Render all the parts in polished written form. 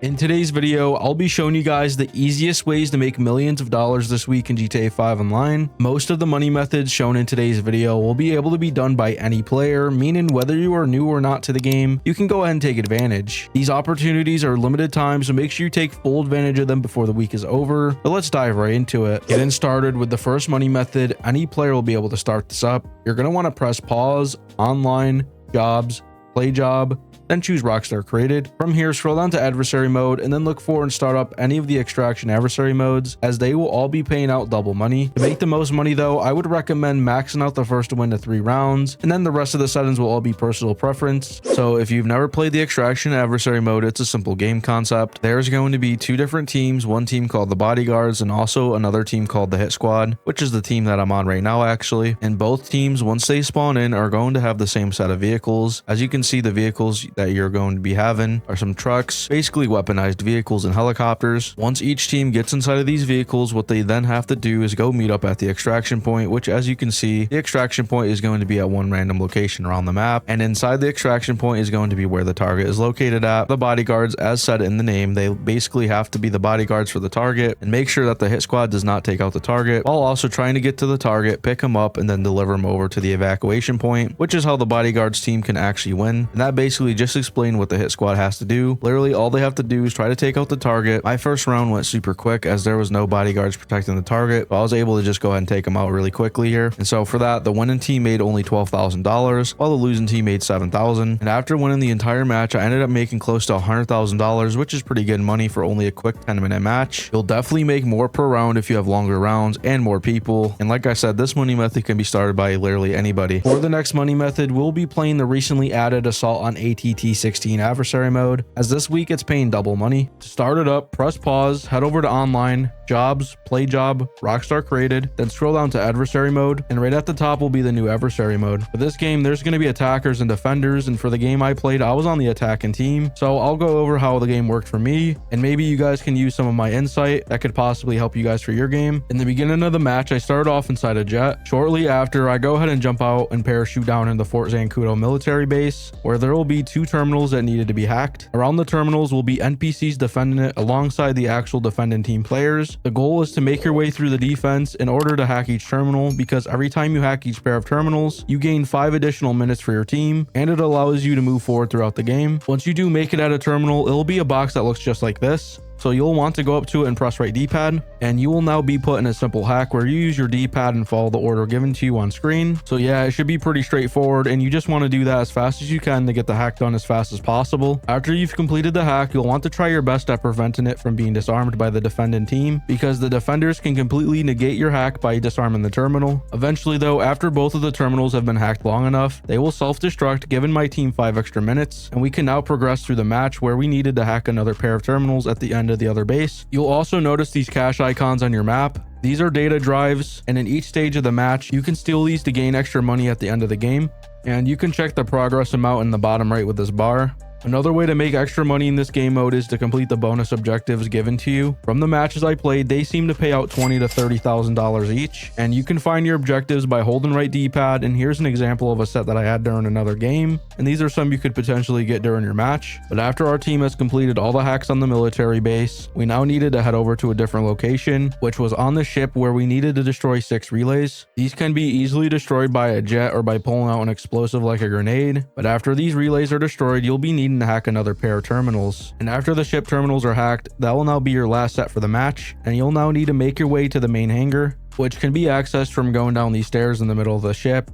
In today's video, I'll be showing you guys the easiest ways to make millions of dollars this week in GTA 5 Online. Most of the money methods shown in today's video will be able to be done by any player, meaning whether you are new or not to the game, you can go ahead and take advantage. These opportunities are limited time, so make sure you take full advantage of them before the week is over. But let's dive right into it. Getting started with the first money method, any player will be able to start this up. You're going to want to press pause, online, jobs, play job, then choose Rockstar Created. From here, scroll down to adversary mode and then look for and start up any of the extraction adversary modes, as they will all be paying out double money. To make the most money though, I would recommend maxing out the first to win to 3 rounds, and then the rest of the settings will all be personal preference. So if you've never played the extraction adversary mode, it's a simple game concept. There's going to be 2 different teams, one team called the Bodyguards and also another team called the Hit Squad, which is the team that I'm on right now actually. And both teams, once they spawn in, are going to have the same set of vehicles. As you can see, the vehicles that you're going to be having are some trucks, basically weaponized vehicles and helicopters. Once each team gets inside of these vehicles, what they then have to do is go meet up at the extraction point, which, as you can see, the extraction point is going to be at one random location around the map, and inside the extraction point is going to be where the target is located at. The bodyguards, as said in the name, they basically have to be the bodyguards for the target and make sure that the hit squad does not take out the target, while also trying to get to the target, pick him up, and then deliver him over to the evacuation point, which is how the bodyguards team can actually win. And that basically just explains what the hit squad has to do. Literally all they have to do is try to take out the target. My first round went super quick as there was no bodyguards protecting the target, but I was able to just go ahead and take them out really quickly here. And so for that, the winning team made only $12,000 while the losing team made $7,000. And after winning the entire match, I ended up making close to $100,000, which is pretty good money for only a quick 10-minute match. You'll definitely make more per round if you have longer rounds and more people. And like I said, this money method can be started by literally anybody. For the next money method, we'll be playing the recently added Assault on ATT 16 adversary mode, as this week it's paying double money. To start it up, press pause, head over to online, jobs, play job, Rockstar Created, then scroll down to adversary mode, and right at the top will be the new adversary mode. For this game, there's going to be attackers and defenders, and for the game I played, I was on the attacking team, so I'll go over how the game worked for me, and maybe you guys can use some of my insight that could possibly help you guys for your game. In the beginning of the match, I started off inside a jet. Shortly after, I go ahead and jump out and parachute down into Fort Zancudo military base, where there will be 2 terminals that needed to be hacked. Around the terminals will be NPCs defending it alongside the actual defending team players. The goal is to make your way through the defense in order to hack each terminal, because every time you hack each pair of terminals, you gain 5 additional minutes for your team, and it allows you to move forward throughout the game. Once you do make it at a terminal, it'll be a box that looks just like this. So you'll want to go up to it and press right D-pad, and you will now be put in a simple hack where you use your D-pad and follow the order given to you on screen. So yeah, it should be pretty straightforward, and you just want to do that as fast as you can to get the hack done as fast as possible. After you've completed the hack, you'll want to try your best at preventing it from being disarmed by the defending team, because the defenders can completely negate your hack by disarming the terminal. Eventually though, after both of the terminals have been hacked long enough, they will self-destruct, giving my team 5 extra minutes, and we can now progress through the match where we needed to hack another pair of terminals at the end of the other base. You'll also notice these cache icons on your map. These are data drives, and in each stage of the match, you can steal these to gain extra money at the end of the game, and you can check the progress amount in the bottom right with this bar. Another way to make extra money in this game mode is to complete the bonus objectives given to you. From the matches I played, they seem to pay out $20,000 to $30,000 each, and you can find your objectives by holding right D-pad, and here's an example of a set that I had during another game, and these are some you could potentially get during your match. But after our team has completed all the hacks on the military base, we now needed to head over to a different location, which was on the ship, where we needed to destroy 6 relays. These can be easily destroyed by a jet or by pulling out an explosive like a grenade, but after these relays are destroyed, you'll be needing to hack another pair of terminals. And after the ship terminals are hacked, that will now be your last set for the match, and you'll now need to make your way to the main hangar, which can be accessed from going down these stairs in the middle of the ship,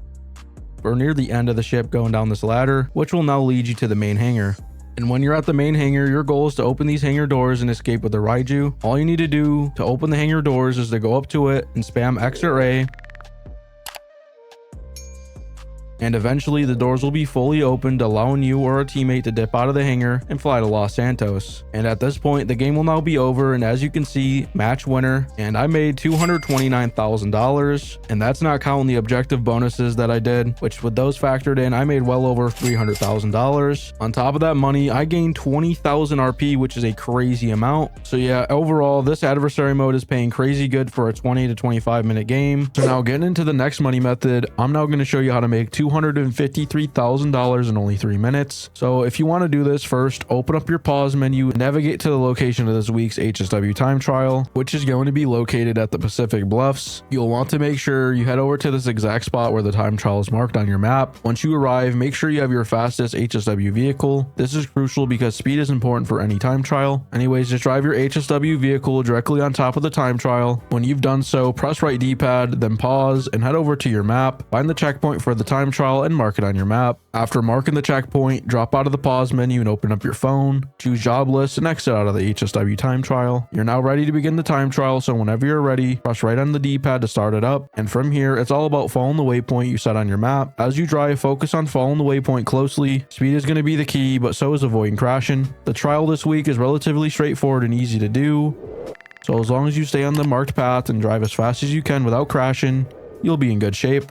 or near the end of the ship going down this ladder, which will now lead you to the main hangar. And when you're at the main hangar, your goal is to open these hangar doors and escape with the Raiju. All you need to do to open the hangar doors is to go up to it and spam X or A, and eventually the doors will be fully opened, allowing you or a teammate to dip out of the hangar and fly to Los Santos. And at this point, the game will now be over, and as you can see, match winner, and I made $229,000, and that's not counting the objective bonuses that I did, which with those factored in, I made well over $300,000. On top of that money, I gained 20,000 RP, which is a crazy amount. So yeah, overall, this adversary mode is paying crazy good for a 20 to 25 minute game. So now getting into the next money method, I'm now going to show you how to make $253,000 in only 3 minutes. So if you want to do this, first open up your pause menu and navigate to the location of this week's HSW time trial, which is going to be located at the Pacific Bluffs. You'll want to make sure you head over to this exact spot where the time trial is marked on your map. Once you arrive, make sure you have your fastest HSW vehicle. This is crucial because speed is important for any time trial. Anyways, just drive your HSW vehicle directly on top of the time trial. When you've done so, press right D-pad, then pause and head over to your map. Find the checkpoint for the time trial and mark it on your map. After marking the checkpoint, drop out of the pause menu and open up your phone. Choose job list and exit out of the HSW time trial. You're now ready to begin the time trial, so whenever you're ready, press right on the D-pad to start it up. And from here, it's all about following the waypoint you set on your map. As you drive, focus on following the waypoint closely. Speed is going to be the key, but so is avoiding crashing. The trial this week is relatively straightforward and easy to do. So as long as you stay on the marked path and drive as fast as you can without crashing, you'll be in good shape.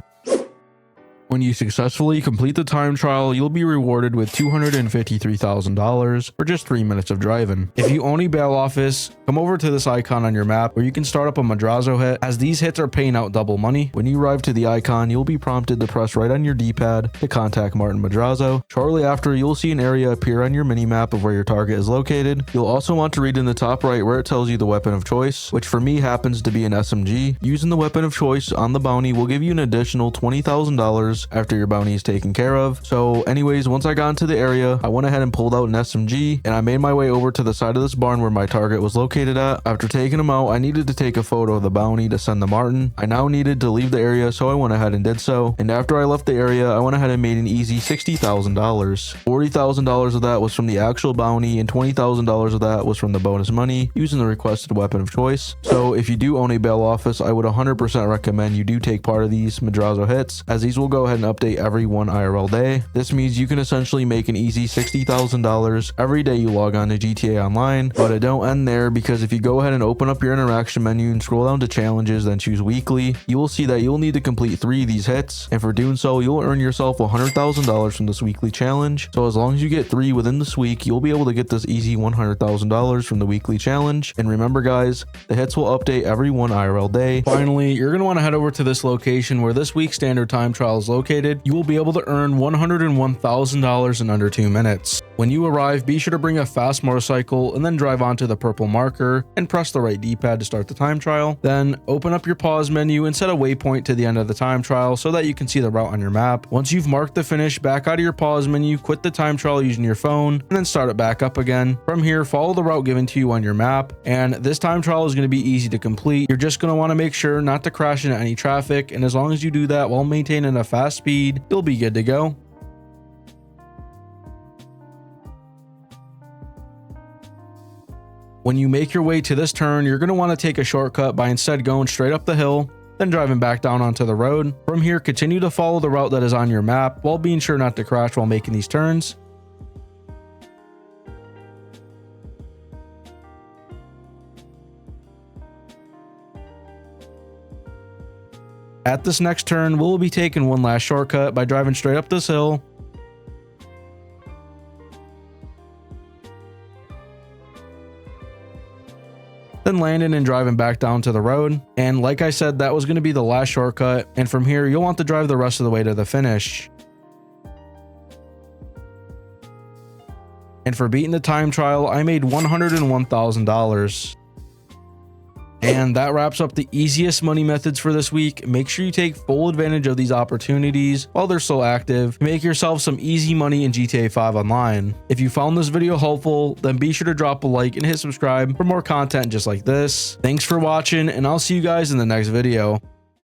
When you successfully complete the time trial, you'll be rewarded with $253,000 for just 3 minutes of driving. If you own a bail office, come over to this icon on your map where you can start up a Madrazo hit, as these hits are paying out double money. When you arrive to the icon, you'll be prompted to press right on your D-pad to contact Martin Madrazo. Shortly after, you'll see an area appear on your mini-map of where your target is located. You'll also want to read in the top right where it tells you the weapon of choice, which for me happens to be an SMG. Using the weapon of choice on the bounty will give you an additional $20,000 after your bounty is taken care of. So anyways, once I got into the area, I went ahead and pulled out an SMG and I made my way over to the side of this barn where my target was located at. After taking him out, I needed to take a photo of the bounty to send to Martin. I now needed to leave the area, so I went ahead and did so. And after I left the area, I went ahead and made an easy $60,000. $40,000 of that was from the actual bounty and $20,000 of that was from the bonus money using the requested weapon of choice. So if you do own a bail office, I would 100% recommend you do take part of these Madrazo hits, as these will go ahead and update every 1 IRL day. This means you can essentially make an easy $60,000 every day you log on to GTA Online. But it don't end there, because if you go ahead and open up your interaction menu and scroll down to challenges, then choose weekly, you will see that you'll need to complete 3 of these hits, and for doing so, you'll earn yourself $100,000 from this weekly challenge. So as long as you get 3 within this week, you'll be able to get this easy $100,000 from the weekly challenge. And remember guys, the hits will update every 1 IRL day. Finally, you're going to want to head over to this location where this week's standard time trial is located. You will be able to earn $101,000 in under 2 minutes. When you arrive, be sure to bring a fast motorcycle and then drive onto the purple marker and press the right D-pad to start the time trial. Then open up your pause menu and set a waypoint to the end of the time trial so that you can see the route on your map. Once you've marked the finish, back out of your pause menu, quit the time trial using your phone, and then start it back up again. From here, follow the route given to you on your map, and this time trial is going to be easy to complete. You're just going to want to make sure not to crash into any traffic, and as long as you do that while maintaining a fast speed, you'll be good to go. When you make your way to this turn, you're going to want to take a shortcut by instead going straight up the hill, then driving back down onto the road. From here, continue to follow the route that is on your map while being sure not to crash while making these turns. At this next turn, we'll be taking one last shortcut by driving straight up this hill, then landing and driving back down to the road. And like I said, that was going to be the last shortcut, and from here you'll want to drive the rest of the way to the finish. And for beating the time trial, I made $101,000. And that wraps up the easiest money methods for this week. Make sure you take full advantage of these opportunities while they're still active. Make yourself some easy money in GTA 5 Online. If you found this video helpful, then be sure to drop a like and hit subscribe for more content just like this. Thanks for watching, and I'll see you guys in the next video.